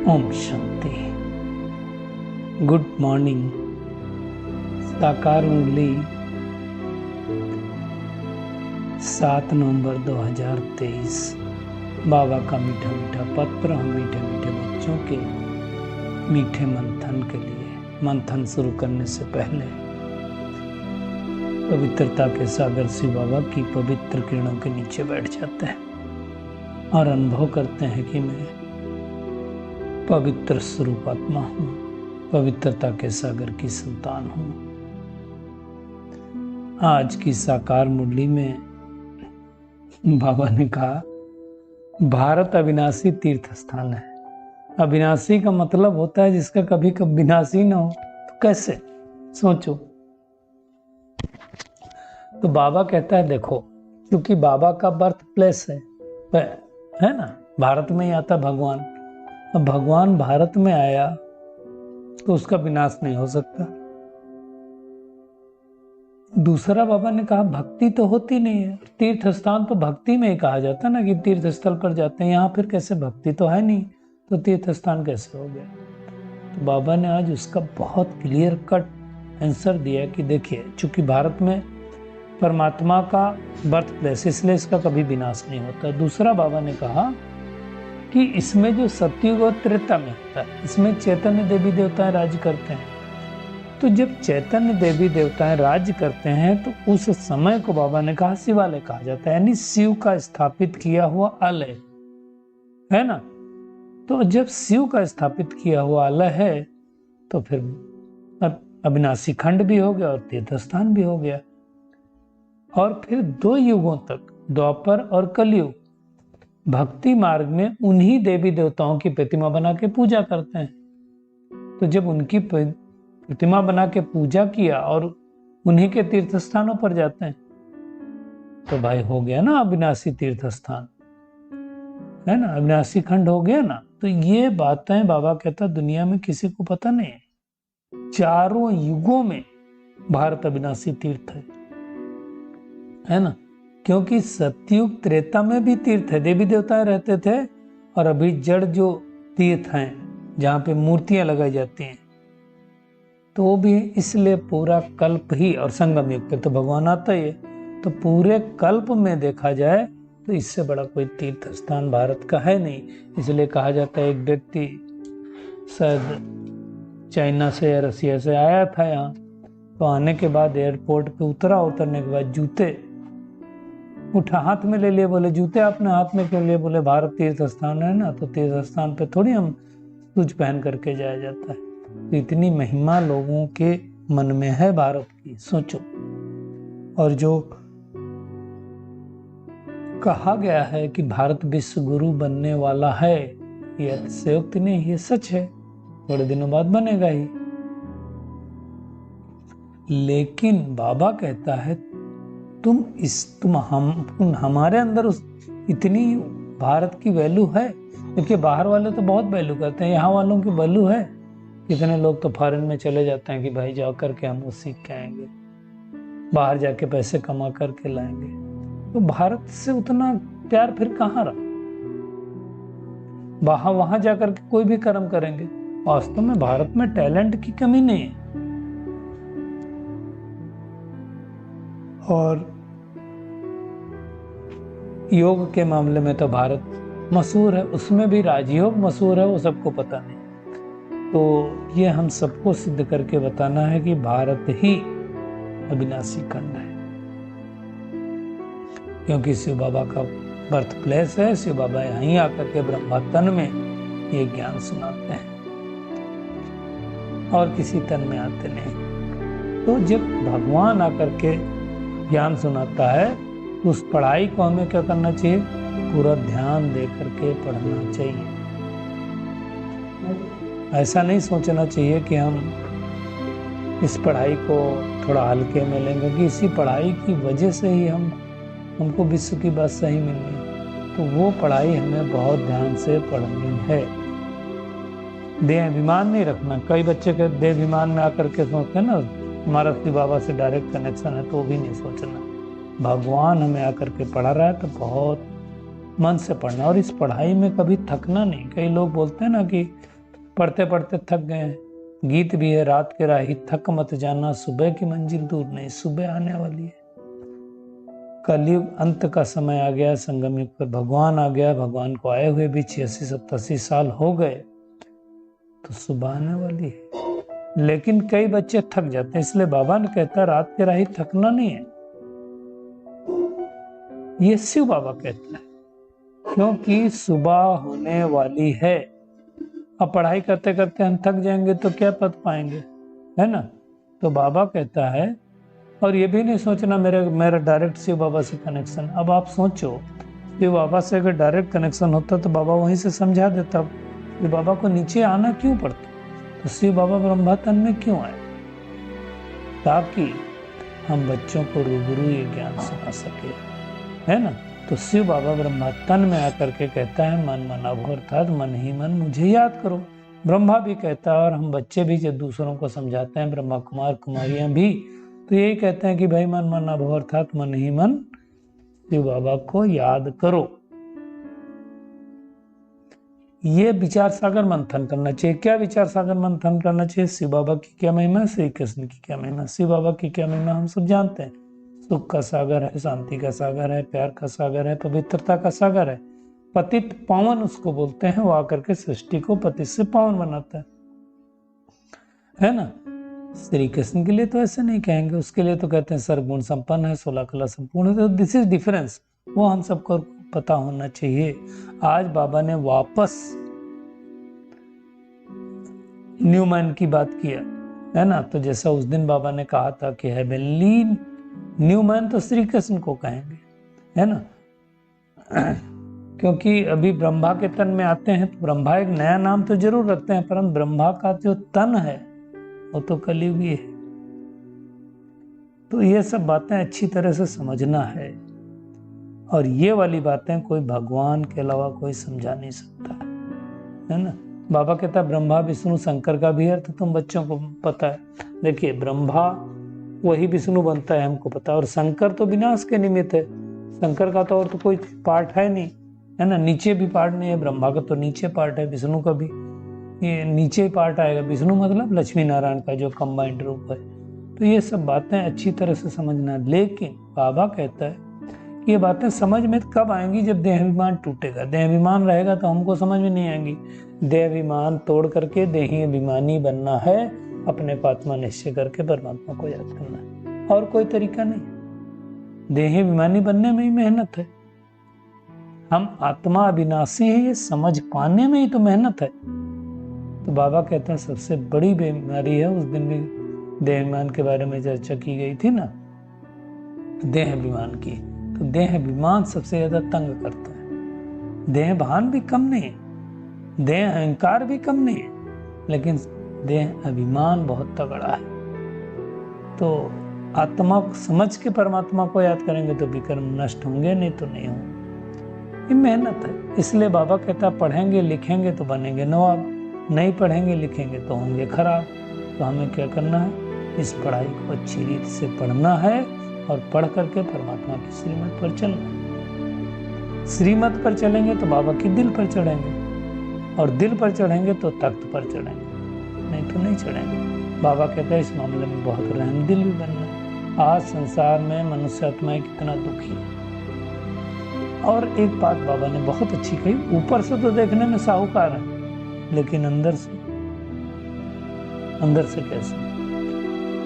Om Shanti. Good morning. साकार मुरली 7 नवंबर 2023। बाबा का मीठा मीठा पत्र हम मीठे मीठे बच्चों के मीठे मंथन के लिए। मंथन शुरू करने से पहले पवित्रता के सागर शिव बाबा की पवित्र किरणों के नीचे बैठ जाते हैं और अनुभव करते हैं कि मैं पवित्र स्वरूप आत्मा हूँ, पवित्रता के सागर की संतान हूँ। आज की साकार मुरली में बाबा ने कहा भारत अविनाशी तीर्थ स्थान है। अविनाशी का मतलब होता है जिसका कभी कभी विनाशी ना हो। तो कैसे, सोचो। तो बाबा कहता है देखो, क्योंकि बाबा का बर्थ प्लेस है ना, भारत में ही आता भगवान। अब भगवान भारत में आया तो उसका विनाश नहीं हो सकता। दूसरा बाबा ने कहा भक्ति तो होती नहीं है। तीर्थ स्थान तो भक्ति में ही कहा जाता है ना, कि तीर्थ स्थल पर जाते हैं, यहाँ फिर कैसे भक्ति तो है नहीं, तो तीर्थ स्थान कैसे हो गया। तो बाबा ने आज उसका बहुत क्लियर कट आंसर दिया कि देखिए, चूंकि भारत में परमात्मा का बर्थ प्लेस, इसलिए इसका कभी विनाश नहीं होता। दूसरा बाबा ने कहा कि इसमें जो सतयुग और त्रेता में होता है, इसमें चैतन्य देवी देवताएं राज्य करते हैं। तो जब चैतन्य देवी देवताएं राज्य करते हैं तो उस समय को बाबा ने कहा शिवालय कहा जाता है, यानी शिव का स्थापित किया हुआ आलय है ना। तो जब शिव का स्थापित किया हुआ आलय है तो फिर अविनाशी खंड भी हो गया और तीर्थ स्थान भी हो गया। और फिर 2 युगों तक, द्वापर और कलयुग, भक्ति मार्ग में उन्हीं देवी देवताओं की प्रतिमा बना के पूजा करते हैं। तो जब उनकी प्रतिमा बना के पूजा किया और उन्हीं के तीर्थ स्थानों पर जाते हैं तो भाई हो गया ना अविनाशी तीर्थ स्थान, है ना, अविनाशी खंड हो गया ना। तो ये बातें बाबा कहता दुनिया में किसी को पता नहीं है। 4 युगों में भारत अविनाशी तीर्थ है ना, क्योंकि सतयुग त्रेता में भी तीर्थ है, देवी देवता रहते थे। और अभी जड़ जो तीर्थ हैं जहाँ पे मूर्तियां लगाई जाती हैं, तो वो भी इसलिए पूरा कल्प ही, और संगम युग पे तो भगवान आता ही है। तो पूरे कल्प में देखा जाए तो इससे बड़ा कोई तीर्थ स्थान भारत का है नहीं। इसलिए कहा जाता है एक व्यक्ति शायद चाइना से या रसिया से आया था यहाँ, तो आने के बाद एयरपोर्ट पे उतरने के बाद जूते उठा हाथ में ले लिए। बोले जूते आपने हाथ में क्यों लिए? बोले भारत तीर्थ स्थान है ना, तो तीर्थ स्थान पे थोड़ी हम शूज पहन करके जाया जाता है। तो इतनी महिमा लोगों के मन में है भारत की, सोचो। और जो कहा गया है कि भारत विश्व गुरु बनने वाला है, ये अतिशयोक्ति नहीं, ये सच है, थोड़े दिनों बाद बनेगा ही। लेकिन बाबा कहता है हमारे अंदर इतनी भारत की वैल्यू है। क्योंकि बाहर वाले तो बहुत वैल्यू करते हैं, यहाँ वालों की वैल्यू है। कितने लोग तो फॉरेन में चले जाते हैं कि भाई जा करके हम वो सीख के आएंगे, बाहर जाके पैसे कमा करके लाएंगे। तो भारत से उतना प्यार फिर कहाँ रहा? वहां जाकर के कोई भी कर्म करेंगे। वास्तव में भारत में टैलेंट की कमी नहीं है। और योग के मामले में तो भारत मशहूर है, उसमें भी राजयोग मशहूर है, वो सबको पता नहीं। तो ये हम सबको सिद्ध करके बताना है कि भारत ही अविनाशी खंड है, क्योंकि शिव बाबा का बर्थ प्लेस है। शिव बाबा यहीं आकर के ब्रह्मा तन में ये ज्ञान सुनाते हैं और किसी तन में आते नहीं। तो जब भगवान आकर के ज्ञान सुनाता है तो उस पढ़ाई को हमें क्या करना चाहिए? पूरा ध्यान दे करके पढ़ना चाहिए। ऐसा नहीं सोचना चाहिए कि हम इस पढ़ाई को थोड़ा हल्के में लेंगे, कि इसी पढ़ाई की वजह से ही हमको विश्व की बात सही मिलनी। तो वो पढ़ाई हमें बहुत ध्यान से पढ़नी है। देहाभिमान नहीं रखना। कई बच्चे के देहाभिमान में आकर के सोचते हैं ना हमारा शिव बाबा से डायरेक्ट कनेक्शन है, तो भी नहीं सोचना। भगवान हमें आकर के पढ़ा रहा है तो बहुत मन से पढ़ना, और इस पढ़ाई में कभी थकना नहीं। कई लोग बोलते हैं ना कि पढ़ते पढ़ते थक गए हैं। गीत भी है, रात के राही थक मत जाना, सुबह की मंजिल दूर नहीं, सुबह आने वाली है। कलयुग अंत का समय आ गया, संगम युग पर भगवान आ गया, भगवान को आए हुए भी 86-87 साल हो गए, तो सुबह आने वाली है। लेकिन कई बच्चे थक जाते हैं, इसलिए बाबा ने कहता रात के राही थकना नहीं है। ये शिव बाबा कहता है, क्योंकि सुबह होने वाली है। अब पढ़ाई करते करते हम थक जाएंगे तो क्या पद पाएंगे, है ना। तो बाबा कहता है, और ये भी नहीं सोचना मेरा डायरेक्ट शिव बाबा से कनेक्शन। अब आप सोचो, शिव बाबा से अगर डायरेक्ट कनेक्शन होता तो बाबा वहीं से समझा देता, शिव बाबा को नीचे आना क्यों पड़ता, तो शिव बाबा ब्रह्मा तन में क्यों आए, ताकि हम बच्चों को रूबरू ये ज्ञान सुना सके, है ना। तो शिव बाबा ब्रह्मा तन में आकर के कहता है, मन मना भो, अर्थात मन ही मन मुझे याद करो। ब्रह्मा भी कहता है, और हम बच्चे भी जब दूसरों को समझाते हैं, ब्रह्मा कुमार कुमारियां भी, तो यही कहते हैं कि भाई मन मना भो, अर्थात मन ही मन शिव बाबा को याद करो। ये विचार सागर मंथन करना चाहिए। क्या विचार सागर मंथन करना चाहिए? शिव बाबा की क्या महिमा, श्री कृष्ण की क्या महिमा। शिव बाबा की क्या महिमा हम सब जानते हैं, सुख का सागर है, शांति का सागर है, प्यार का सागर है, पवित्रता का सागर है। पतित पावन उसको बोलते हैं, वो आकर के सृष्टि को पतित से पावन बनाता है ना। श्री कृष्ण के लिए तो ऐसे नहीं कहेंगे, उसके लिए तो कहते हैं सर्वगुण संपन्न है, 16 कला संपूर्ण है। तो दिस इज डिफरेंस, वो हम सबको पता होना चाहिए। आज बाबा ने वापस न्यू मैन की बात किया, है ना। तो जैसा उस दिन बाबा ने कहा था कि हेवनली न्यू मैन तो श्री कृष्ण को कहेंगे, है ना। क्योंकि अभी ब्रह्मा के तन में आते हैं तो ब्रह्मा एक नया नाम तो जरूर रखते हैं, परंतु ब्रह्मा का जो तन है वो तो कलयुगी है। तो ये सब बातें अच्छी तरह से समझना है, और ये वाली बातें कोई भगवान के अलावा कोई समझा नहीं सकता, है ना। बाबा कहता है ब्रह्मा विष्णु शंकर का भी अर्थ तुम बच्चों को पता है। देखिए, ब्रह्मा वही विष्णु बनता है, हमको पता है, और शंकर तो विनाश के निमित्त है। शंकर का तो और तो कोई पार्ट है नहीं, है ना। नीचे भी पार्ट नहीं है, ब्रह्मा का तो नीचे पार्ट है, विष्णु का भी ये नीचे ही पार्ट आएगा। विष्णु मतलब लक्ष्मी नारायण का जो कंबाइंड रूप है। तो ये सब बातें अच्छी तरह से समझना। लेकिन बाबा कहता है कि ये बातें समझ में कब आएंगी, जब देहाभिमान टूटेगा। देहाभिमान रहेगा तो हमको समझ में नहीं आएंगी। देहाभिमान तोड़ करके देही अभिमानी बनना है, अपने को आत्मा निश्चय करके परमात्मा को याद करना है, और कोई तरीका नहीं। देही अभिमानी बनने में ही मेहनत है। हम आत्मा अविनाशी है, ये समझ पाने में ही तो मेहनत है। तो बाबा कहते हैं सबसे बड़ी बीमारी है, उस दिन भी देहाभिमान के बारे में चर्चा की गई थी ना, देहाभिमान की। तो देहाभिमान सबसे ज्यादा तंग करता है। देहभान भी कम नहीं है, देह अहंकार भी कम नहीं है, लेकिन देह अभिमान बहुत तगड़ा है। तो आत्मा को समझ के परमात्मा को याद करेंगे तो विकर्म नष्ट होंगे, नहीं तो नहीं होंगे। ये मेहनत है। इसलिए बाबा कहता पढ़ेंगे लिखेंगे तो बनेंगे नवाब, नहीं पढ़ेंगे लिखेंगे तो होंगे खराब। तो हमें क्या करना है, इस पढ़ाई को अच्छी रीति से पढ़ना है, और पढ़ करके परमात्मा की श्रीमत पर चलना। श्रीमत पर चलेंगे तो बाबा की दिल पर चढ़ेंगे, और दिल पर चढ़ेंगे तो तख्त पर चढ़ेंगे, नहीं तो नहीं चढ़ेंगे। बाबा कहते हैं इस मामले में बहुत रहमदिल भी बनना है। आज संसार में मनुष्य आत्माएं कितना दुखी है। और एक बात बाबा ने बहुत अच्छी कही, ऊपर से तो देखने में साहूकार है, लेकिन अंदर से कैसे?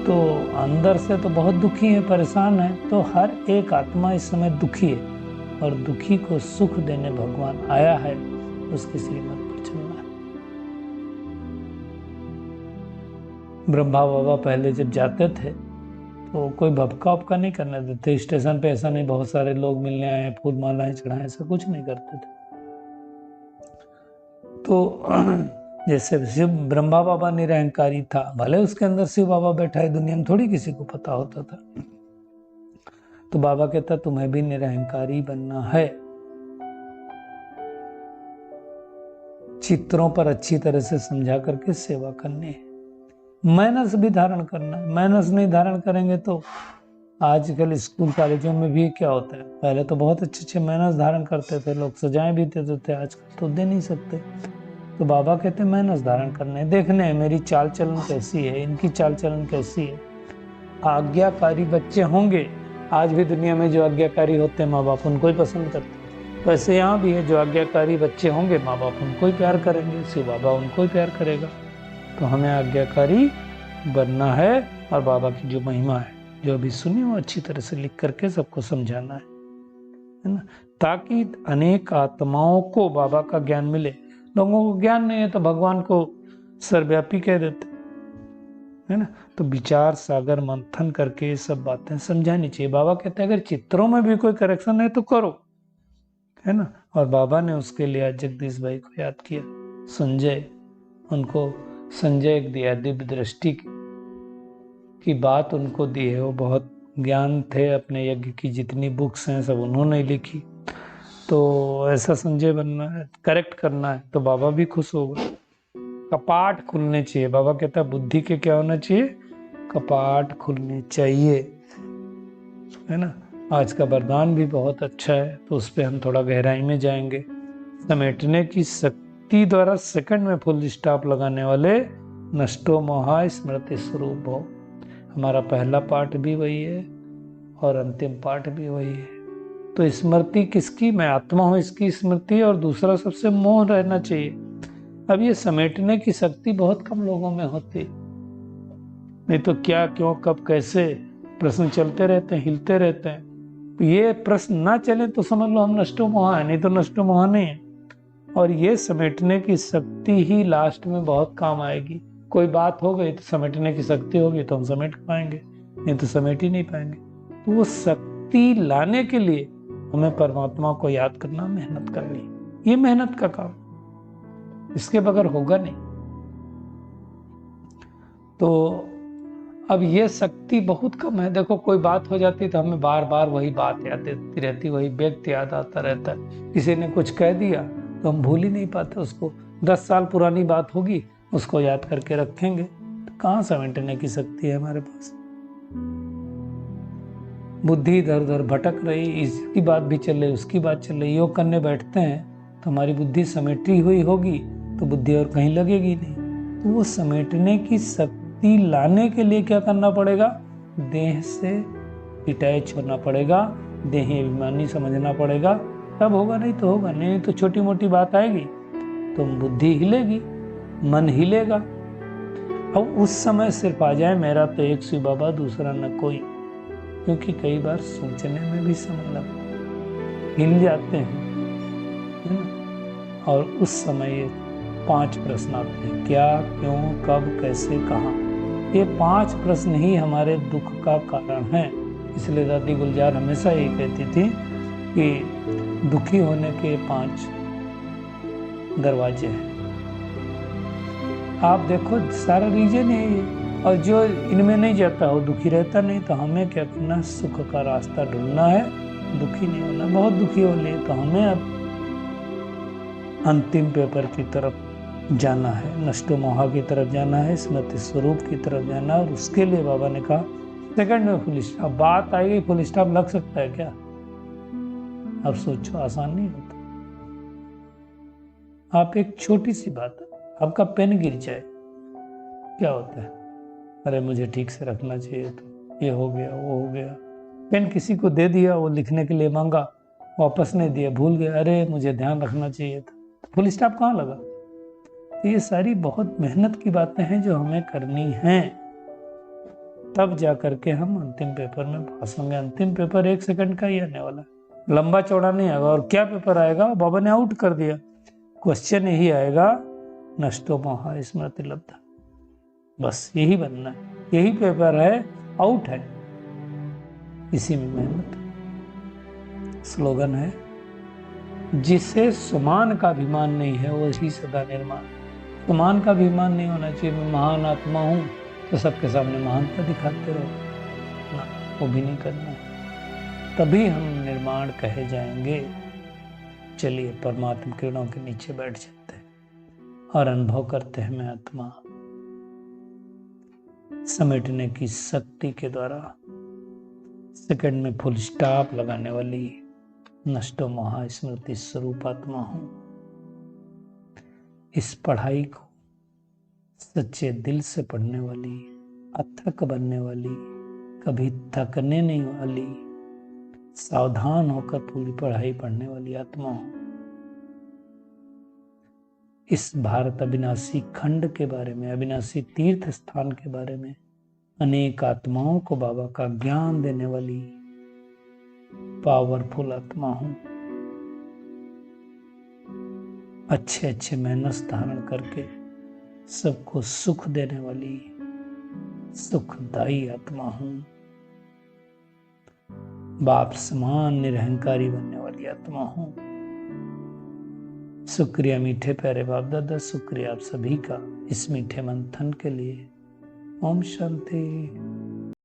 तो अंदर से तो बहुत दुखी है, परेशान है। तो हर एक आत्मा इस समय दुखी है, और दुखी को सुख देने भगवान आया है, उसकी श्रीमत पर चलना है। ब्रह्मा बाबा पहले जब जाते थे तो कोई भपका उपका नहीं करने देते स्टेशन पे। ऐसा नहीं बहुत सारे लोग मिलने आए, फूल मालाएं चढ़ाएं, ऐसा कुछ नहीं करते थे। तो जैसे शिव ब्रह्मा बाबा निरहंकारी था, भले उसके अंदर शिव बाबा बैठा है, दुनिया में थोड़ी किसी को पता होता था। तो बाबा कहता तुम्हें भी निरहंकारी बनना है, चित्रों पर अच्छी तरह से समझा करके सेवा करनी है, मैनर्स भी धारण करना है। मैनर्स नहीं धारण करेंगे तो आजकल स्कूल कॉलेजों में भी क्या होता है, पहले तो बहुत अच्छे मैनर्स धारण करते थे लोग, सजाएं भी देते थे, आजकल तो दे नहीं सकते। तो बाबा कहते हैं मैनस धारण करने, देखने हैं मेरी चाल चलन कैसी है, इनकी चाल चलन कैसी है। आज्ञाकारी बच्चे होंगे, आज भी दुनिया में जो आज्ञाकारी होते हैं माँ बाप उनको ही पसंद करते हैं, वैसे यहाँ भी है जो आज्ञाकारी बच्चे होंगे माँ बाप उनको ही प्यार करेंगे, शिव बाबा उनको ही प्यार करेगा। तो हमें आज्ञाकारी बनना है और बाबा की जो महिमा है जो अभी सुनी वो अच्छी तरह से लिख करके सबको समझाना है ना, ताकि अनेक आत्माओं को बाबा का ज्ञान मिले। लोगों को ज्ञान नहीं है तो भगवान को सर्वव्यापी कह देते है ना। तो विचार सागर मंथन करके ये सब बातें समझानी चाहिए। बाबा कहते हैं अगर चित्रों में भी कोई करेक्शन है तो करो, है ना। और बाबा ने उसके लिए आज जगदीश भाई को याद किया, संजय, उनको संजय एक दिया दिव्य दृष्टि की बात उनको दी है। वो बहुत ज्ञान थे, अपने यज्ञ की जितनी बुक्स हैं सब उन्होंने लिखी। तो ऐसा संजय बनना है, करेक्ट करना है तो बाबा भी खुश होगा। कपाट खुलने चाहिए, बाबा कहता है बुद्धि के क्या होना चाहिए, कपाट खुलने चाहिए, है ना। आज का वरदान भी बहुत अच्छा है तो उस पर हम थोड़ा गहराई में जाएंगे। समेटने की शक्ति द्वारा सेकंड में फुल स्टॉप लगाने वाले नष्टो मोहा स्मृति स्वरूप हो। हमारा पहला पाठ भी वही है और अंतिम पाठ भी वही है। तो स्मृति किसकी, मैं आत्मा हूं इसकी स्मृति, और दूसरा सबसे मोह रहना चाहिए। अब ये समेटने की शक्ति बहुत कम लोगों में होती, नहीं तो क्या क्यों कब कैसे प्रश्न चलते रहते हैं, हिलते रहते हैं। ये प्रश्न ना चले तो समझ लो हम नष्टो मोहा है, नहीं तो नष्टो मोहा नहीं है। और ये समेटने की शक्ति ही लास्ट में बहुत काम आएगी। कोई बात हो गई तो समेटने की शक्ति होगी तो हम समेट पाएंगे, नहीं तो समेट ही नहीं पाएंगे। तो वो शक्ति लाने के लिए हमें परमात्मा को याद करना, मेहनत करनी, ये मेहनत का काम, इसके बगैर होगा नहीं। तो अब ये शक्ति बहुत कम है। देखो कोई बात हो जाती है तो हमें बार बार वही बात याद आती रहती, वही व्यक्ति याद आता रहता है। किसी ने कुछ कह दिया तो हम भूल ही नहीं पाते उसको, 10 साल पुरानी बात होगी उसको याद करके रखेंगे। तो कहाँ समेटने की शक्ति है हमारे पास। बुद्धि इधर उधर भटक रही, इसकी बात भी चल रही, उसकी बात चल रही। योग करने बैठते हैं तो हमारी बुद्धि समेटी हुई होगी तो बुद्धि और कहीं लगेगी नहीं। तो वो समेटने की शक्ति लाने के लिए क्या करना पड़ेगा, देह से डिटैच होना पड़ेगा, देही अभिमानी समझना पड़ेगा, तब होगा, नहीं तो होगा नहीं। तो छोटी मोटी बात आएगी तो बुद्धि हिलेगी, मन हिलेगा। अब उस समय सिर्फ आ जाए मेरा तो एक शिव बाबा दूसरा न कोई, क्योंकि कई बार सोचने में भी समय लगता, हिल जाते हैं, है ना। और उस समय ये 5 प्रश्न आते हैं, क्या, क्यों, कब, कैसे, कहाँ। ये 5 प्रश्न ही हमारे दुख का कारण है। इसलिए दादी गुलजार हमेशा ये कहती थी कि दुखी होने के 5 दरवाजे हैं। आप देखो सारा रीजन है ये, और जो इनमें नहीं जाता वो दुखी रहता नहीं। तो हमें क्या करना, सुख का रास्ता ढूंढना है, दुखी नहीं होना। बहुत दुखी हो लिए तो हमें अब अंतिम पेपर की तरफ जाना है, नष्टो मोहा की तरफ जाना है, स्मृति स्वरूप की तरफ जाना है। और उसके लिए बाबा ने कहा सेकंड में फुल स्टॉप। बात आई गई, फुल स्टॉप लग सकता है क्या? अब सोचो, आसान नहीं होता। आप एक छोटी सी बात, आपका पेन गिर जाए, क्या होता है, अरे मुझे ठीक से रखना चाहिए, तो ये हो गया, वो हो गया। पेन किसी को दे दिया, वो लिखने के लिए मांगा, वापस नहीं दिया, भूल गया, अरे मुझे ध्यान रखना चाहिए था, फुल स्टॉप कहाँ लगा? तो ये सारी बहुत मेहनत की बातें हैं जो हमें करनी हैं, तब जा करके हम अंतिम पेपर में पास होंगे। अंतिम पेपर 1 सेकंड का ही आने वाला, लंबा चौड़ा नहीं आएगा। और क्या पेपर आएगा, बाबा ने आउट कर दिया, क्वेश्चन यही आएगा, नष्टो मोहा स्मृति लब्धा। बस यही बनना है, यही पेपर है, आउट है, इसी में मेहनत। स्लोगन है, जिसे सुमान का अभिमान नहीं है वो ही सदा निर्माण। सुमान का अभिमान नहीं होना चाहिए, मैं महान आत्मा हूं तो सबके सामने महानता दिखाते रहो ना, वो भी नहीं करना। तभी हम निर्माण कहे जाएंगे। चलिए परमात्मा किरणों के नीचे बैठ जाते हैं और अनुभव करते हैं, मैं आत्मा समेटने की शक्ति के द्वारा सेकंड में फुल स्टॉप लगाने वाली नष्टो मोहा स्मृति स्वरूप आत्मा हूं। इस पढ़ाई को सच्चे दिल से पढ़ने वाली, अथक बनने वाली, कभी थकने नहीं वाली, सावधान होकर पूरी पढ़ाई पढ़ने वाली आत्मा हो। इस भारत अविनाशी खंड के बारे में, अविनाशी तीर्थ स्थान के बारे में अनेक आत्माओं को बाबा का ज्ञान देने वाली पावरफुल आत्मा हूं। अच्छे अच्छे मैनर्स धारण करके सबको सुख देने वाली सुखदायी आत्मा हूं। बाप समान निरहंकारी बनने वाली आत्मा हूं। शुक्रिया मीठे प्यारे बाप दादा, शुक्रिया आप सभी का इस मीठे मंथन के लिए। ओम शांति।